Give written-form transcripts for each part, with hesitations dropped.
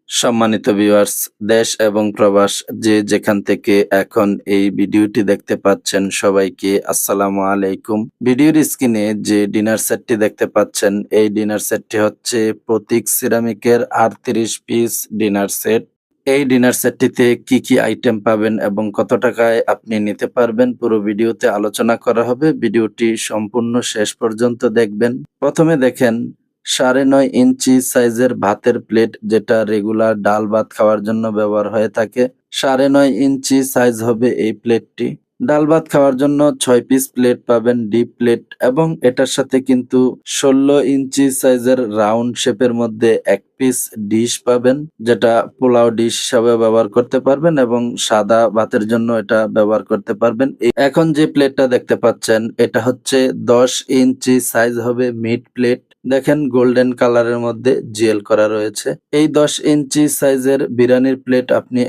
সম্মানিত ভিউয়ার্স, দেশ এবং প্রবাস যে যেখান থেকে এখন এই ভিডিওটি দেখতে পাচ্ছেন সবাইকে আসসালামু আলাইকুম। ভিডিওর স্ক্রিনে যে ডিনার সেটটি দেখতে পাচ্ছেন এই ডিনার সেটটি হচ্ছে প্রতীক সিরামিকের 38 পিস ডিনার সেট। এই ডিনার সেটটিতে কি কি আইটেম পাবেন এবং কত টাকায় আপনি নিতে পারবেন পুরো ভিডিওতে আলোচনা করা হবে। ভিডিওটি সম্পূর্ণ শেষ পর্যন্ত দেখবেন। প্রথমে দেখেন ৯.৫ ইঞ্চি সাইজের ভাতের প্লেট, যেটা রেগুলার ডাল ভাত খাওয়ার জন্য ব্যবহার হয়ে থাকে। ৯.৫ ইঞ্চি সাইজ হবে এই প্লেটটি। ডাল ভাত খাওয়ার জন্য ৬ পিস প্লেট পাবেন, ডিপ প্লেট, এবং এটার সাথে কিন্তু ১৬ ইঞ্চি সাইজের রাউন্ড শেপের মধ্যে ১ পিস ডিশ পাবেন, যেটা পোলাও ডিশ হিসাবে ব্যবহার করতে পারবেন এবং সাদা ভাতের জন্য এটা ব্যবহার করতে পারবেন। এখন যে প্লেটটা দেখতে পাচ্ছেন এটা হচ্ছে ১০ ইঞ্চি সাইজ হবে মিড প্লেট। দেখেন গোল্ডেন কালারের মধ্যে জিএল করা রয়েছে। এই ১০ ইঞ্চি সাইজের বিরিয়ানির প্লেট আপনি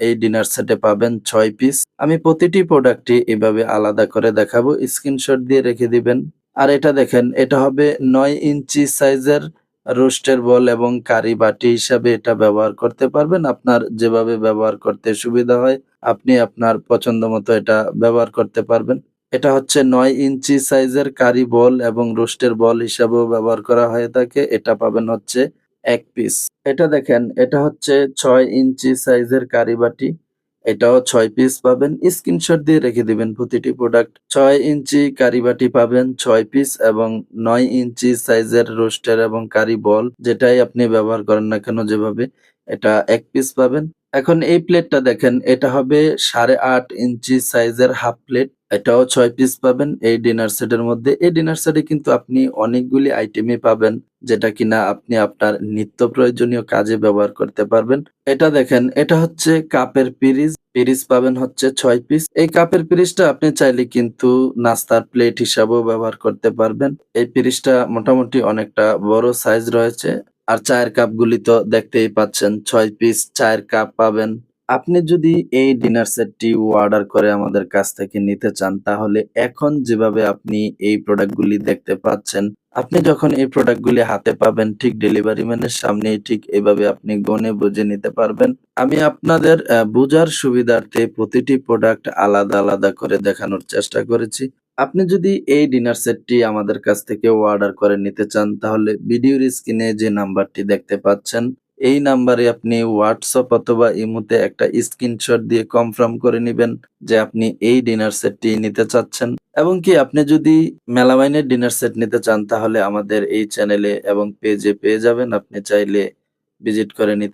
এই ডিনার সেটে পাবেন ৬ পিস। আমি প্রতিটি প্রোডাক্টই এভাবে আলাদা করে দেখাবো, স্ক্রিনশট দিয়ে রেখে দিবেন। আর এটা দেখেন, এটা হবে ৯ ইঞ্চি সাইজের রোস্টের বল এবং কারি বাটি হিসাবে এটা ব্যবহার করতে পারবেন। আপনার যেভাবে ব্যবহার করতে সুবিধা হয় আপনি আপনার পছন্দ মতো এটা ব্যবহার করতে পারবেন। এটা হচ্ছে ৯ ইঞ্চি সাইজের কারি বল এবং রোস্টের বল হিসাবেও ব্যবহার করা হয়ে থাকে। এটা পাবেন হচ্ছে ১ পিস। এটা দেখেন, এটা হচ্ছে ৬ ইঞ্চি সাইজের কারি বাটি। এটাও ৬ পিস পাবেন। স্ক্রিনশট দিয়ে রেখে দিবেন প্রতিটি প্রোডাক্ট। ৬ ইঞ্চি কারি বাটি পাবেন ৬ পিস এবং ৯ ইঞ্চি সাইজের রোস্টার এবং কারি বল, যেটাই আপনি ব্যবহার করেন না কেন যেভাবে, এটা ১ পিস পাবেন। এখন এই প্লেটটা দেখেন, এটা হবে ৮.৫ ইঞ্চি সাইজের হাফ প্লেট। এটাও ৬ পিস পাবেন এই ডিনার সেটের মধ্যে। এই ডিনার সেটে কিন্তু আপনি অনেকগুলি আইটেমই পাবেন, যেটা কিনা আপনি আপনার নিত্য প্রয়োজনীয় কাজে ব্যবহার করতে পারবেন। এটা দেখেন, এটা হচ্ছে কাপের পিরিচ। পিরিচ পাবেন হচ্ছে ৬ পিস। এই কাপের পিরিচটা আপনি চাইলে কিন্তু নাস্তার প্লেট হিসাবেও ব্যবহার করতে পারবেন। এই পিরিচটা মোটামুটি অনেকটা বড় সাইজ রয়েছে। আর চায়ের কাপগুলি তো দেখতেই পাচ্ছেন, ৬ পিস চায়ের কাপ পাবেন। আপনি যদি এই ডিনার সেটটি অর্ডার করে আমাদের কাছ থেকে নিতে চান, তাহলে এখন যেভাবে আপনি এই প্রোডাক্টগুলি দেখতে পাচ্ছেন, আপনি যখন এই প্রোডাক্টগুলি হাতে পাবেন ঠিক ডেলিভারি ম্যানের সামনেই ঠিক এভাবে আপনি গুনে বুঝে নিতে পারবেন। আমি আপনাদের বুঝার সুবিধার্থে প্রতিটি প্রোডাক্ট আলাদা, আলাদা করে দেখানোর চেষ্টা করেছি। আপনি যদি এই ডিনার সেটটি আমাদের কাছ থেকে অর্ডার করে নিতে চান, তাহলে ভিডিওর স্ক্রিনে যে নাম্বারটি দেখতে পাচ্ছেন, এই নাম্বারে আপনি WhatsApp অথবা ইমোতে একটা স্ক্রিনশট দিয়ে কনফার্ম করে নিবেন যে আপনি এই ডিনার সেটটি নিতে চাচ্ছেন। এবং কি আপনি যদি মেলামাইনের ডিনার সেট নিতে চান, তাহলে আমাদের এই চ্যানেলে এবং পেজে পেয়ে যাবেন। আপনি চাইলে ভিজিট করে নিতে